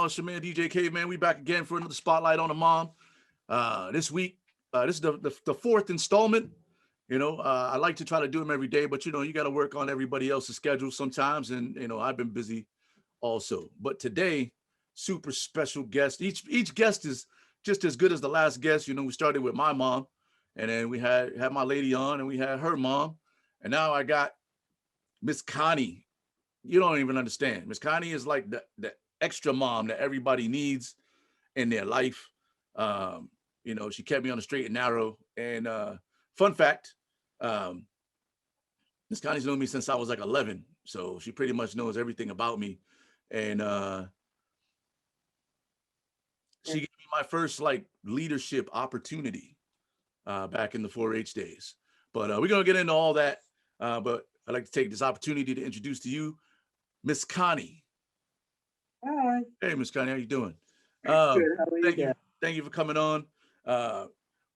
It's your man DJ Caveman. We back again for another spotlight on a mom. This week, this is the fourth installment. I like to try to do them every day, but you got to work on everybody else's schedule sometimes, and I've been busy also. But today, super special guest. Each guest is just as good as the last guest. We started with my mom, and then we had my lady on, and we had her mom, and now I got Miss Connie. You don't even understand. Miss Connie is like the extra mom that everybody needs in their life. She kept me on the straight and narrow. And fun fact, Miss Connie's known me since I was like 11. So she pretty much knows everything about me. And she gave me my first like leadership opportunity back in the 4-H days. But we're going to get into all that. But I'd like to take this opportunity to introduce to you Miss Connie. Hi. Hey, Miss Connie, how you doing? Good. How are you? Thank you for coming on.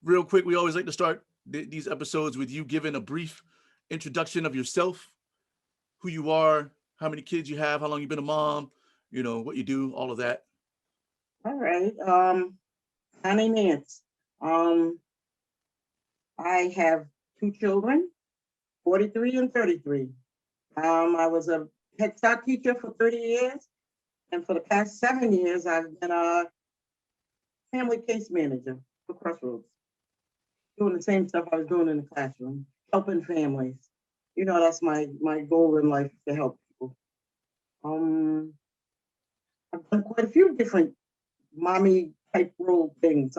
Real quick, we always like to start these episodes with you giving a brief introduction of yourself, who you are, how many kids you have, how long you've been a mom, what you do, all of that. All right. Connie Nance. I have two children, 43 and 33. I was a Head Start teacher for 30 years, and for the past 7 years, I've been a family case manager for Crossroads, doing the same stuff I was doing in the classroom, helping families. That's my goal in life, to help people. I've done quite a few different mommy type role things,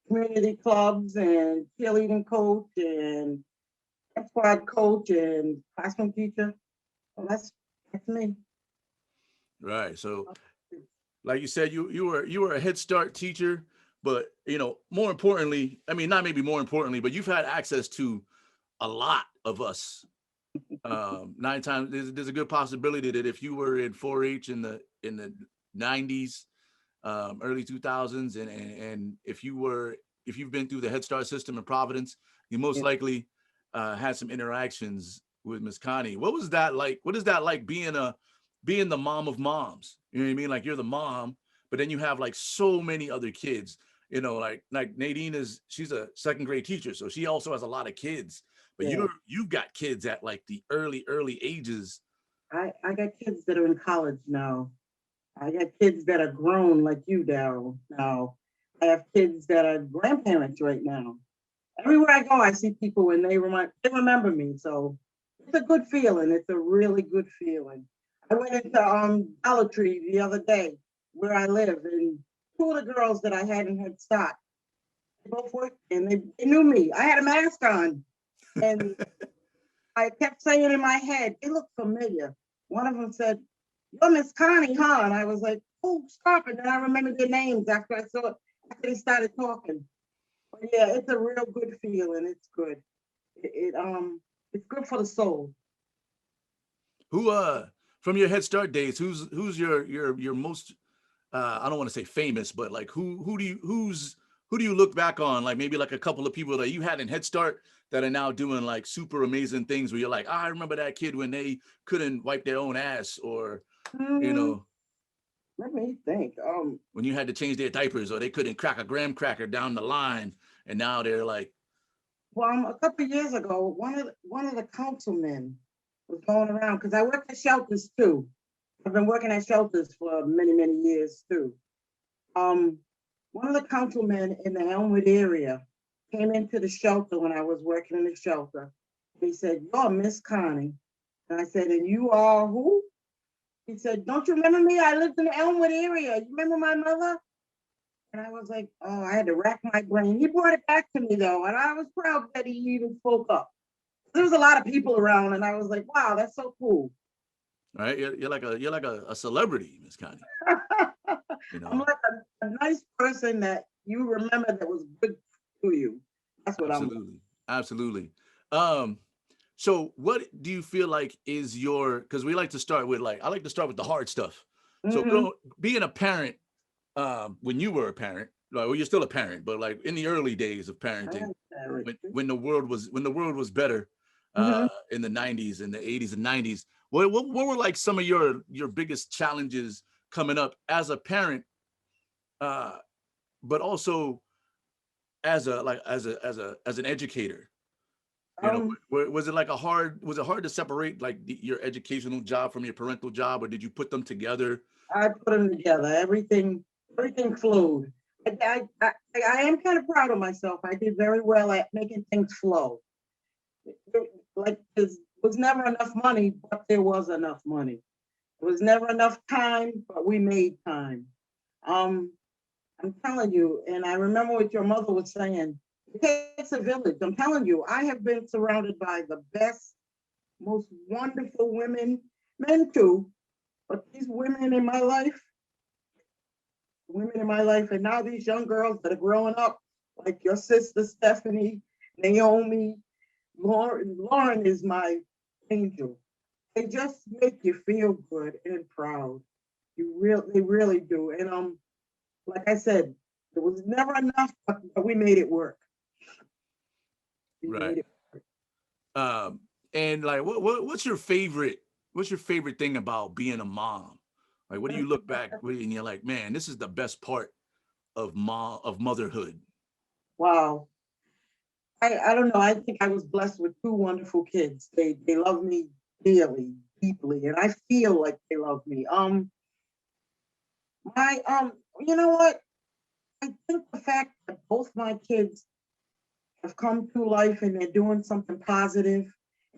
community clubs and cheerleading coach and squad coach and classroom teacher. Well, that's me. Right. So, like you said, you were a Head Start teacher, but more importantly, I mean, not maybe more importantly, but you've had access to a lot of us. 9 times there's a good possibility that if you were in 4-H in the 90s, early 2000s, and if you've been through the Head Start system in Providence, you most likely had some interactions with Miss Connie. What was that like? What is that like being the mom of moms? You know what I mean? Like, you're the mom, but then you have like so many other kids. Like Nadine she's a second grade teacher, so she also has a lot of kids. But you've got kids at like the early ages. I got kids that are in college now. I got kids that are grown like you, Daryl. Now I have kids that are grandparents right now. Everywhere I go, I see people and they remember me. So it's a good feeling. It's a really good feeling. I went into Dollar Tree the other day where I live, and two of the girls that I hadn't had stock, they both worked and they knew me. I had a mask on, and I kept saying in my head, they look familiar. One of them said, "You're Miss Connie, huh?" And I was like, "Oh, stop!" And then I remembered their names after they started talking. But yeah, it's a real good feeling. It's good. It's good for the soul. Who from your Head Start days, who's your most I don't want to say famous, but like who do you look back on, like maybe like a couple of people that you had in Head Start that are now doing like super amazing things where you're like, I remember that kid when they couldn't wipe their own ass, or Mm, Let me think. when you had to change their diapers, or they couldn't crack a graham cracker down the line, and now they're like, Well, a couple of years ago, one of the councilmen was going around because I work at shelters too. I've been working at shelters for many years too. Um, One of the councilmen in the Elmwood area came into the shelter when I was working in the shelter. He said, "You're Miss Connie." And I said, "And you are who?" He said, "Don't you remember me? I lived in the Elmwood area. You remember my mother?" And I was like, oh, I had to rack my brain. He brought it back to me though, and I was proud that he even spoke up. There was a lot of people around, and I was like, wow, that's so cool. right, you're like a celebrity, Miss Connie. I'm like a nice person that you remember that was good to you. That's what I'm like. Absolutely. So what do you feel like is because we like to start with, like, I like to start with the hard stuff. Mm-hmm. So being a parent, when you were a parent, like, well, you're still a parent, but like in the early days of parenting, when the world was better, Mm-hmm. in the 90s and the 80s and 90s, what were like some of your biggest challenges coming up as a parent, uh, but also as a like as an educator? You know, Um, was it like was it hard to separate like your educational job from your parental job, or did you put them together? I put them together. Everything flowed. I am kind of proud of myself. I did very well at making things flow. Like there was never enough money, but there was enough money. There was never enough time, but we made time. Um, I'm telling you, and I remember what your mother was saying. It takes a village. I'm telling you, I have been surrounded by the best, most wonderful women, men too, but these women in my life, and now these young girls that are growing up, like your sister Stephanie, Naomi, Lauren is my angel. They just make you feel good and proud. They really do. And like I said, there was never enough, but we made it work. We Right. made it. Um, and like, what's your favorite thing about being a mom? Like, what do you look back with and you're like, man, this is the best part of motherhood? Wow. I don't know. I think I was blessed with two wonderful kids. They love me dearly, deeply, and I feel like they love me. My you know what? I think the fact that both my kids have come through life and they're doing something positive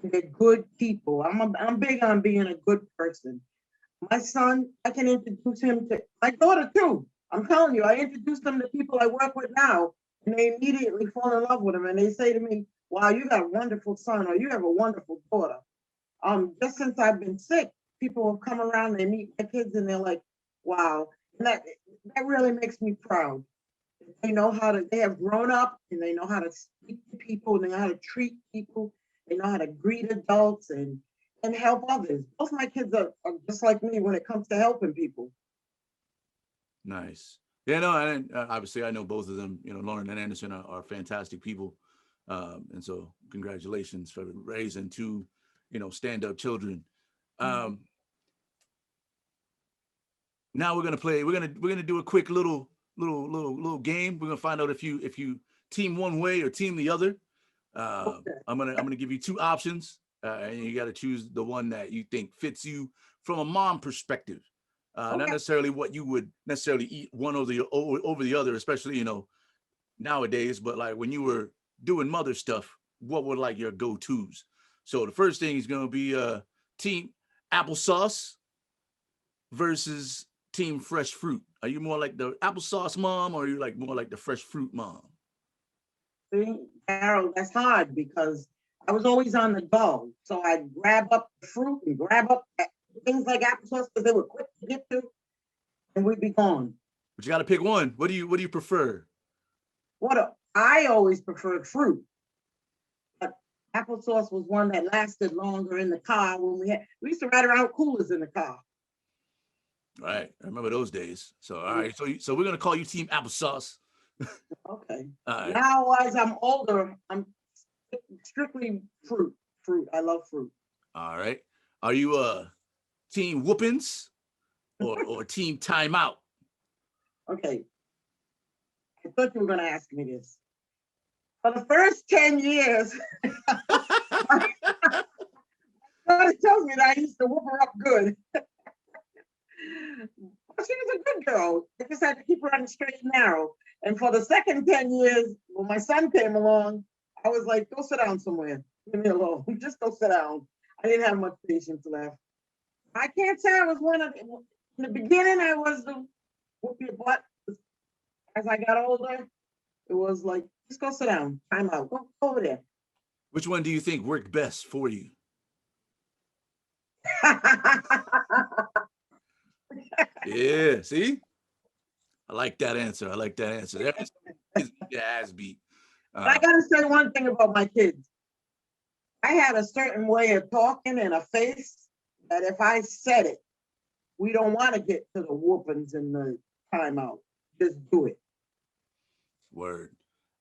and they're good people. I'm big on being a good person. My son, I can introduce him to my daughter too. I'm telling you, I introduce them to people I work with now, and they immediately fall in love with him. And they say to me, "Wow, you got a wonderful son, or you have a wonderful daughter." Just since I've been sick, people have come around, they meet my kids, and they're like, "Wow," and that really makes me proud. They know how to. They have grown up, and they know how to speak to people, and they know how to treat people. They know how to greet adults and help others. Both my kids are just like me when it comes to helping people. Nice. Yeah, no, and obviously I know both of them. You know, Lauren and Anderson are fantastic people, and so congratulations for raising two, stand-up children. Um, Now we're gonna play. We're gonna do a quick little game. We're gonna find out if you team one way or team the other. Okay. I'm gonna give you two options, and you got to choose the one that you think fits you from a mom perspective. Not Okay. necessarily what you would necessarily eat one over the other, especially nowadays. But like when you were doing mother stuff, what were like your go tos? So the first thing is gonna be team applesauce versus team fresh fruit. Are you more like the applesauce mom, or are you like more like the fresh fruit mom? See, Carol, that's hard because I was always on the go. So I'd grab up the fruit and grab up things like applesauce because they were quick to get to, and we'd be gone. But you got to pick one. What do you prefer? I always preferred fruit, but applesauce was one that lasted longer in the car when we used to ride around with coolers in the car. All right, I remember those days. So all right, so we're gonna call you team applesauce. Okay. All right, Now, as I'm older, I'm strictly fruit. Fruit. I love fruit. all right. Are you team whoopings or team timeout? Okay. I thought you were going to ask me this. For the first 10 years, God tells me that I used to whoop her up good. She was a good girl. I just had to keep her on the straight and narrow. And for the second 10 years, when my son came along, I was like, go sit down somewhere. Leave me alone. Just go sit down. I didn't have much patience left. I can't say I was one of in the beginning, I was the whoop your butt. As I got older, it was like, just go sit down. Time out. Go over there. Which one do you think worked best for you? Yeah, see, I like that answer. I like that answer. That is the ass beat. But I gotta say one thing about my kids. I had a certain way of talking and a face that if I said it, we don't want to get to the whoopings and the timeout. Just do it. Word.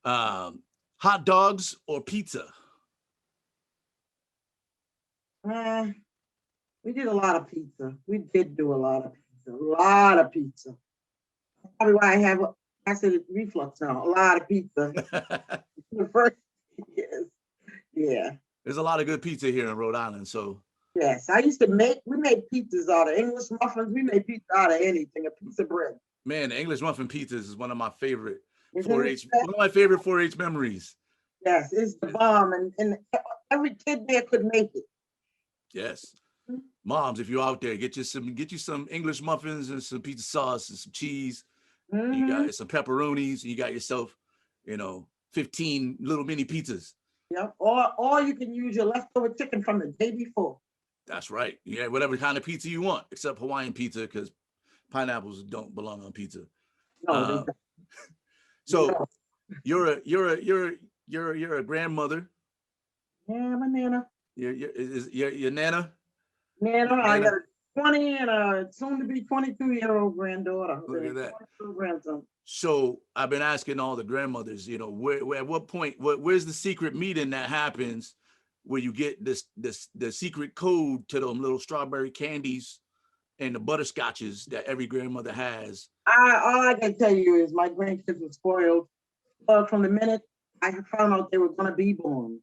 Hot dogs or pizza? Uh, we did a lot of pizza. We did do a lot of pizza. A lot of pizza. Probably why I have acid reflux now. A lot of pizza. The first years. Yeah. There's a lot of good pizza here in Rhode Island. So Yes. I used to we made pizzas out of English muffins. We made pizza out of anything, a piece of bread. man, the English muffin pizzas is one of my favorite Isn't it? 4-H, one of my favorite 4-H memories. Yes, it's the bomb. And every kid there could make it. Yes. Moms, if you're out there, get you some English muffins and some pizza sauce and some cheese. You Mm-hmm. got some pepperonis, and you got yourself, 15 little mini pizzas. Yep. Or you can use your leftover chicken from the day before. That's right. Yeah, whatever kind of pizza you want, except Hawaiian pizza, because pineapples don't belong on pizza. No, they Uh, don't. so No. you're a grandmother. Yeah, I'm a nana. Your nana. Nana, I Nana. got a 20 and a soon to be 22-year-old granddaughter. Look And at a that. 22 grandson. So I've been asking all the grandmothers, where at what point, where's the secret meeting that happens where you get the secret code to those little strawberry candies and the butterscotches that every grandmother has. All I can tell you is my grandkids were spoiled. From the minute I found out they were going to be born.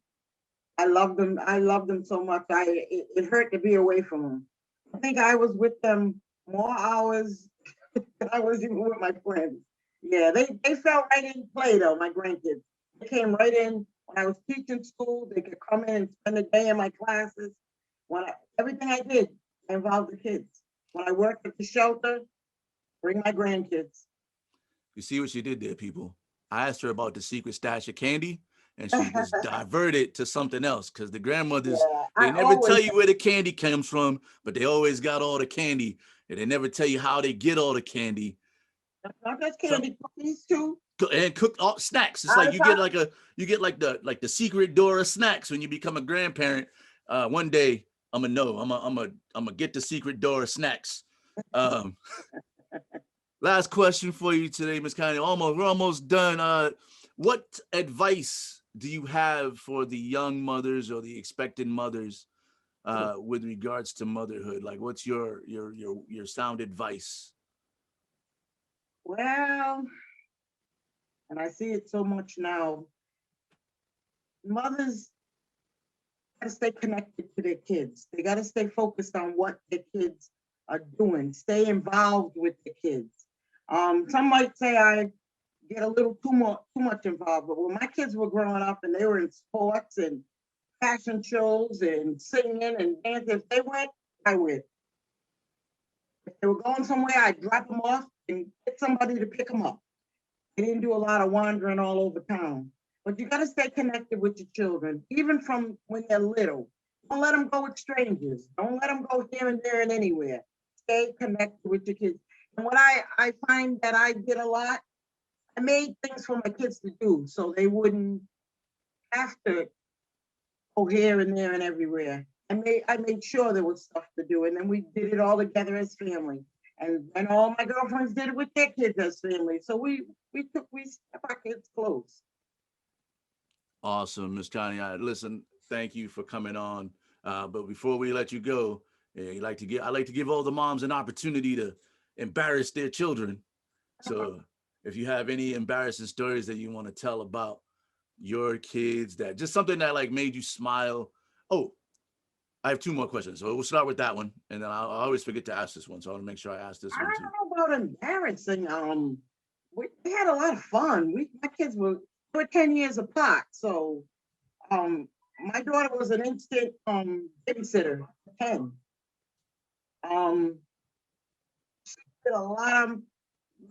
I loved them. I loved them so much. It hurt to be away from them. I think I was with them more hours than I was even with my friends. Yeah, they felt right in play though, my grandkids. They came right in when I was teaching school. They could come in and spend the day in my classes. Everything I did involved the kids. When I worked at the shelter, bring my grandkids. You see what she did there, people? I asked her about the secret stash of candy, and she just diverted to something else, because the grandmothers, Yeah, they I never tell always you where the candy comes from, but they always got all the candy, and they never tell you how they get all the candy. not just So, candy cookies too. and cook all snacks. It's All like the time. you get like the secret door of snacks when you become a grandparent. One day I'm gonna know. I'm gonna get the secret door of snacks. Um, Last question for you today, Miss Connie. We're almost done. What advice do you have for the young mothers or the expectant mothers with regards to motherhood? Like, what's your sound advice? Well, and I see it so much now. Mothers got to stay connected to their kids. They got to stay focused on what their kids are doing. Stay involved with the kids. Some might say I get a little too much involved, but when my kids were growing up and they were in sports and fashion shows and singing and dancing, if they went, I went. If they were going somewhere, I'd drop them off and get somebody to pick them up. They didn't do a lot of wandering all over town. But you got to stay connected with your children, even from when they're little. Don't let them go with strangers. Don't let them go here and there and anywhere. Stay connected with your kids. And what I find that I did a lot, I made things for my kids to do so they wouldn't have to go here and there and everywhere. I made sure there was stuff to do, and then we did it all together as family. And then all my girlfriends did it with their kids as family. So we kept our kids close. Awesome, Miss Connie. Listen, thank you for coming on. But before we let you go, I like to give all the moms an opportunity to embarrass their children. So if you have any embarrassing stories that you want to tell about your kids, that just something that like made you smile. Oh, I have two more questions. So we'll start with that one. And then I always forget to ask this one. So I want to make sure I ask this I one too. don't know about embarrassing. We had a lot of fun. My kids were 10 years apart, so um, my daughter was an instant babysitter. 10. Um, did a lot of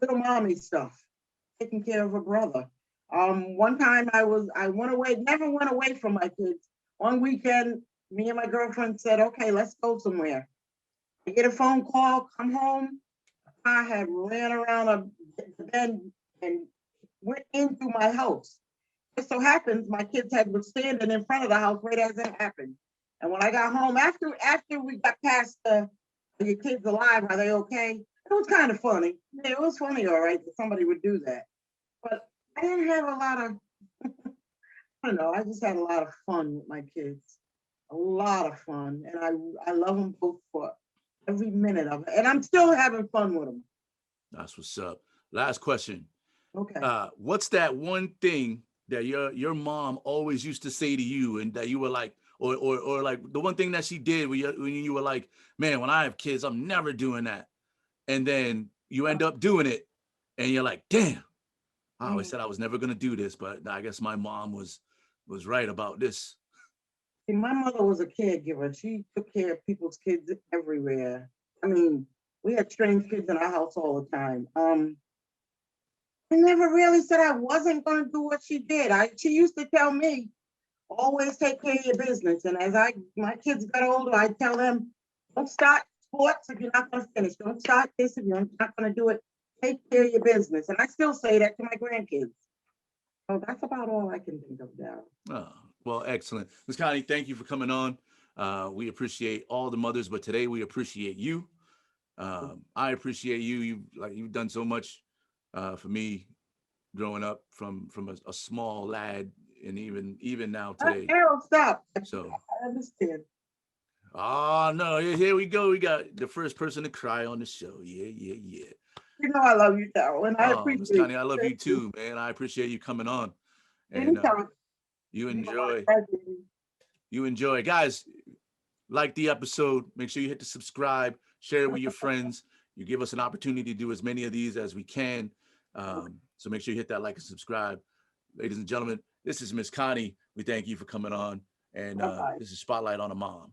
little mommy stuff, taking care of her brother. One time I went away, never went away from my kids. One weekend, me and my girlfriend said, "Okay, let's go somewhere." I get a phone call, come home. I had ran around the bend and went into my house. It so happens my kids was standing in front of the house right as it happened. And when I got home, after we got past "Are your kids alive? Are they okay?" It was kind of funny. Yeah, it was funny, all right, that somebody would do that. But I didn't have a lot of, I don't know, I just had a lot of fun with my kids. A lot of fun. And I love them both for every minute of it. And I'm still having fun with them. That's what's up. Last question. Okay. What's that one thing that your mom always used to say to you, and that you were like, or like the one thing that she did when you were like, man, when I have kids, I'm never doing that, and then you end up doing it, and you're like, damn, I always Mm. said I was never gonna do this, but I guess my mom was right about this. See, my mother was a caregiver. She took care of people's kids everywhere. I mean, we had strange kids in our house all the time. I never really said I wasn't going to do what she did. She used to tell me, always take care of your business. And as my kids got older, I tell them, don't start sports if you're not going to finish. Don't start this if you're not going to do it. Take care of your business. And I still say that to my grandkids. So that's about all I can think of now. Oh, well, excellent. Ms. Connie, thank you for coming on. We appreciate all the mothers, but today we appreciate you. I appreciate you. You've done so much for me growing up from a small lad, and even now today. Harold, stop. So, I understand. oh no, here we go. We got the first person to cry on the show. Yeah, yeah, yeah. You know I love you, Daryl, and I Oh, Miss appreciate Connie, you. I love you Thank you. too, man. I appreciate you coming on, and Anytime. you You know enjoy. I love you. You enjoy, guys. Like the episode. Make sure you hit the subscribe, share it with your friends. You give us an opportunity to do as many of these as we can. So make sure you hit that like and subscribe. Ladies and gentlemen, this is Miss Connie. We thank you for coming on. And Bye-bye. this is Spotlight on a Mom.